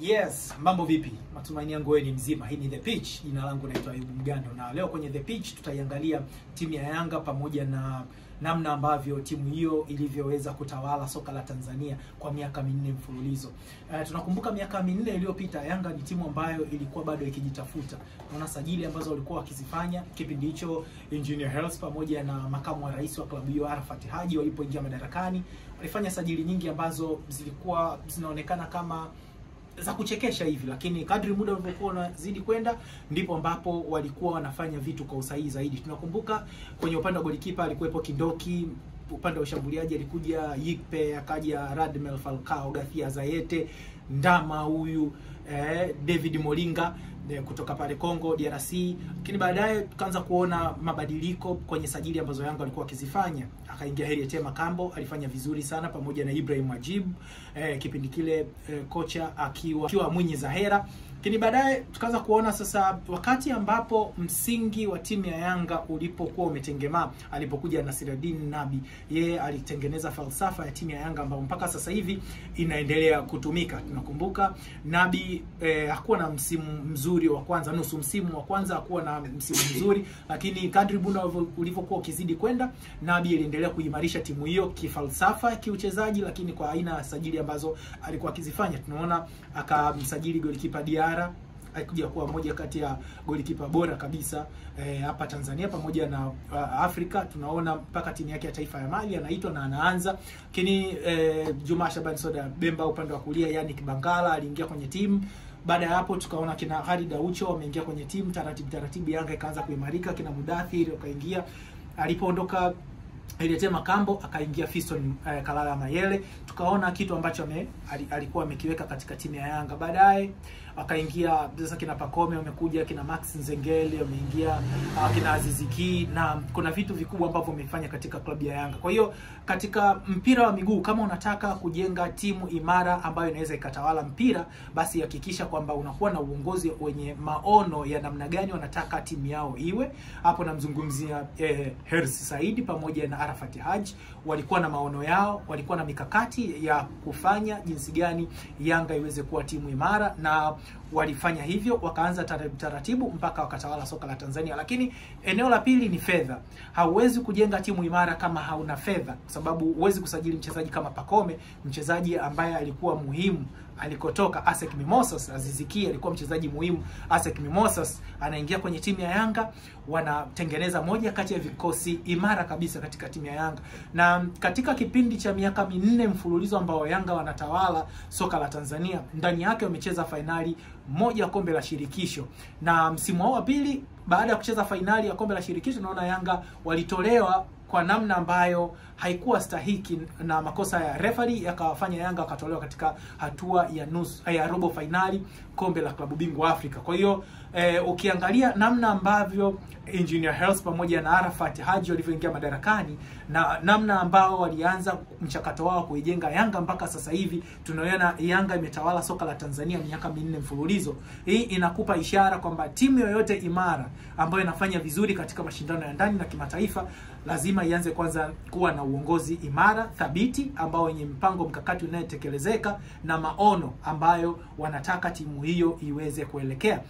Yes, mambo vipi? Matumaini yangu wewe ni mzima. Hii ni The Pitch. Jina langu naitwa Ayubu Mgando na leo kwenye The Pitch tutaiangalia timu ya Yanga pamoja na namna ambavyo timu hiyo ilivyoweza kutawala soka la Tanzania kwa miaka 4 mfululizo. Tunakumbuka miaka 4 iliyopita Yanga ni timu ambayo ilikuwa bado ikijitafuta. Tunaona sajili ambazo walikuwa wakizifanya kipindi hicho Engineer Hersi pamoja na makamu wa rais wa klabu hiyo Arafat Haji walipoingia madarakani, walifanya sajili nyingi ambazo zilikuwa zinaonekana kama za kuchekesha hivi, lakini kadri muda ulivyokuwa unazidi kwenda ndipo ambapo walikuwa wanafanya vitu kwa usahihi zaidi. Tunakumbuka kwenye upande wa golikipa alikuwepo Kindoki, upande wa ushambuliaji alikuja Yikpe, akaja Radmel Falcao, Gathia Zayete, Ndama huyu David Molinga kutoka pale Kongo DRC. Lakini baadaye tukaanza kuona mabadiliko kwenye sajili ambazo Yanga walikuwa wakizifanya. Akaingia Heriete Makambo, alifanya vizuri sana pamoja na Ibrahim Majib, kipindi kile kocha akiwa Mwinyi Zahera. Lakini baadaye tukaanza kuona sasa wakati ambapo msingi wa timu ya Yanga ulipokuwa umetengemaa, alipokuja Nasiruddin Nabi, yeye alitengeneza falsafa ya timu ya Yanga ambayo mpaka sasa hivi inaendelea kutumika. Tunakumbuka Nabi hakuwa na msimu mzuri wa kwanza, nusu msimu wa kwanza hakuwa na msimu mzuri, lakini kadri muda ulivyokuwa ukizidi kwenda, Nabi aliendelea kuimarisha timu hiyo kifalsafa, kiuchezaji, lakini kwa aina ya sajili ambazo alikuwa akizifanya. Tunaona akamsajili golikipa Diara, alikuja kuwa moja kati ya golikipa bora kabisa hapa Tanzania pamoja na Afrika. Tunaona mpaka timu yake ya taifa ya Mali anaitwa na anaanza. Lakini Juma Shaban Soda Bemba upande wa kulia, yani Kibangala aliingia kwenye timu. Baada ya hapo tukaona kina Khalid Aucho wameingia kwenye timu, taratibu Yanga ikaanza kuimarika, kina Mudathir akaingia. Alipoondoka Heriete Makambo akaingia Fiston Kalala Mayele, tukaona kitu ambacho alikuwa amekiweka katika timu ya Yanga. Baadaye akaingia sasa kina Pacome wamekuja, kina Max Nzengeli wameingia, kina Aziziki, na kuna vitu vikubwa ambavyo wamefanya katika klabu ya Yanga. Kwa hiyo katika mpira wa miguu, kama unataka kujenga timu imara ambayo inaweza ikatawala mpira, basi hakikisha kwamba unakuwa na uongozi wenye maono ya namna gani wanataka timu yao iwe. Hapo namzungumzia Hersi Said pamoja na Arafat Haji, walikuwa na maono yao, walikuwa na mikakati ya kufanya jinsi gani Yanga iweze kuwa timu imara, na walifanya hivyo, wakaanza taratibu mpaka wakatawala soka la Tanzania. Lakini eneo la pili ni fedha. Hauwezi kujenga timu imara kama hauna fedha, kwa sababu huwezi kusajili mchezaji kama Pacome, mchezaji ambaye alikuwa muhimu alikotoka. ASEC Mimosas, Aziziki alikuwa mchezaji muhimu. ASEC Mimosas anaingia kwenye timu ya Yanga, wanatengeneza moja kati ya vikosi imara kabisa katika timu ya Yanga. Na katika kipindi cha miaka 4 mfululizo ambao Yanga wanatawala soka la Tanzania, ndani yake wamecheza fainali moja ya kombe la shirikisho. Na msimu wa pili baada ya kucheza fainali ya kombe la shirikisho, naona Yanga walitolewa kwa namna ambayo haikuwa stahiki, na makosa ya referee yakawafanya Yanga wakatolewa katika hatua ya robo finali kombe la klabu bingwa Afrika. Kwa hiyo ukiangalia namna ambavyo Engineer Hersi pamoja na Arafat Haji walivyoingia madarakani na namna ambao walianza mchakato wao kuijenga Yanga mpaka sasa hivi, tunaona Yanga imetawala soka la Tanzania miaka 4 mfululizo. Hii inakupa ishara kwamba timu yoyote imara ambayo inafanya vizuri katika mashindano ya ndani na kimataifa lazima ianze kwanza kuwa na uongozi imara, thabiti, ambao wenye mpango mkakati unayetekelezeka na maono ambayo wanataka timu hiyo iweze kuelekea.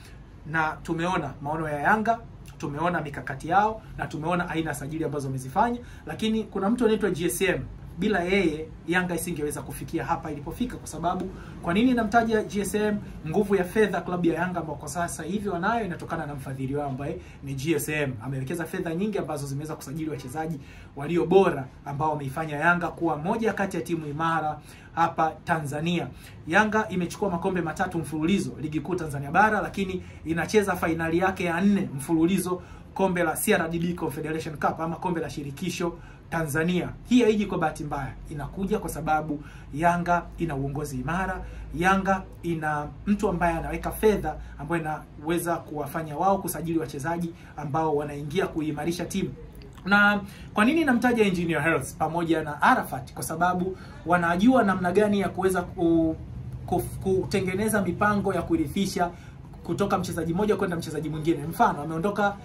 Na tumeona maono ya Yanga, tumeona mikakati yao, na tumeona aina sajili ambazo wamezifanya. Lakini kuna mtu anaitwa GSM. Bila yeye Yanga isingeweza kufikia hapa ilipofika. Kwa sababu kwa nini namtaja GSM? Nguvu ya fedha klabu ya Yanga ambao kwa sasa hivi wanayo inatokana na mfadhili wao ambaye ni GSM. Amewekeza fedha nyingi ambazo zimeweza kusajili wachezaji walio bora ambao wameifanya Yanga kuwa moja kati ya timu imara hapa Tanzania. Yanga imechukua makombe 3 mfululizo ligi kuu Tanzania bara, lakini inacheza fainali yake ya 4 mfululizo kombe la CRDB Confederation Cup ama kombe la shirikisho Tanzania. Hii haiji kwa bahati mbaya, inakuja kwa sababu Yanga ina uongozi imara. Yanga ina mtu ambaye anaweka fedha ambayo inaweza kuwafanya wao kusajili wachezaji ambao wanaingia kuimarisha timu. Na kwa nini namtaja Engineer Hersi pamoja na Arafat? Kwa sababu wanajua namna gani ya kuweza kutengeneza mipango ya kurithisha kutoka mchezaji mmoja kwenda mchezaji mwingine. Mfano ameondoka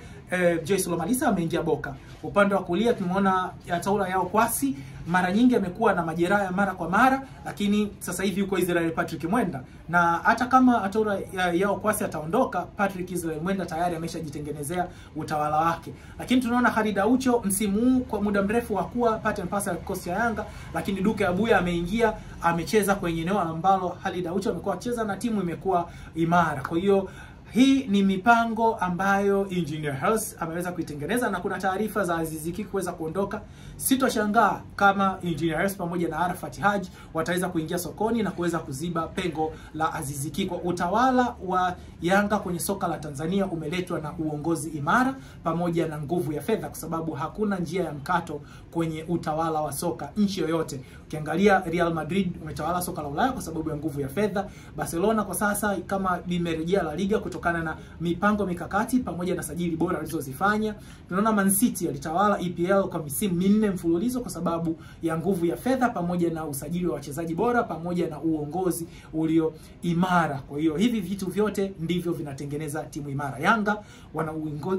Joyce Lomalisa ameingia Boka. Upande wa kulia tumeona Ataura Yao Kwasi mara nyingi amekuwa na majeraha mara kwa mara, lakini sasa hivi yuko Israel Patrick Mwenda, na hata kama Ataura Yao Kwasi ataondoka, Patrick Israel Mwenda tayari ameshajitengenezea utawala wake. Lakini tunaona Khalid Aucho msimu huu kwa muda mrefu hakuwa part and parcel ya kikosi cha Yanga, lakini Duke Abuya ameingia, amecheza kwenye eneo ambalo Khalid Aucho amekuwa akicheza na timu imekuwa imara. Kwa hiyo hii ni mipango ambayo Engineer Hersi ameweza kuitengeneza, na kuna taarifa za Aziz Ki kuweza kuondoka. Sitoshangaa kama Engineer Hersi pamoja na Arafat Haji wataweza kuingia sokoni na kuweza kuziba pengo la Aziz Ki. Kwa utawala wa Yanga kwenye soka la Tanzania umeletwa na uongozi imara pamoja na nguvu ya fedha, kwa sababu hakuna njia ya mkato kwenye utawala wa soka nchi yoyote. Ukiangalia Real Madrid umetawala soka la Ulaya kwa sababu ya nguvu ya fedha. Barcelona kwa sasa kama limerejea La Liga kutokana na mipango mikakati pamoja na sajili bora walizozifanya. Tunaona Man City alitawala EPL kwa misimu 4 mfululizo kwa sababu ya nguvu ya fedha pamoja na usajili wa wachezaji bora pamoja na uongozi ulio imara. Kwa hiyo hivi vitu vyote ndivyo vinatengeneza timu imara. Yanga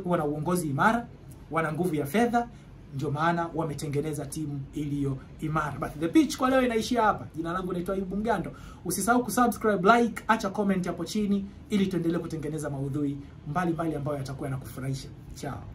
wana uongozi imara, wana nguvu ya fedha, ndio maana wametengeneza timu iliyo imara. But the pitch kwa leo inaishia hapa. Jina langu naitwa Ayubu Mgando. Usisahau kusubscribe, like, acha comment hapo chini ili tuendelee kutengeneza maudhui mbalimbali ambayo yatakuwa yanakufurahisha. Ciao.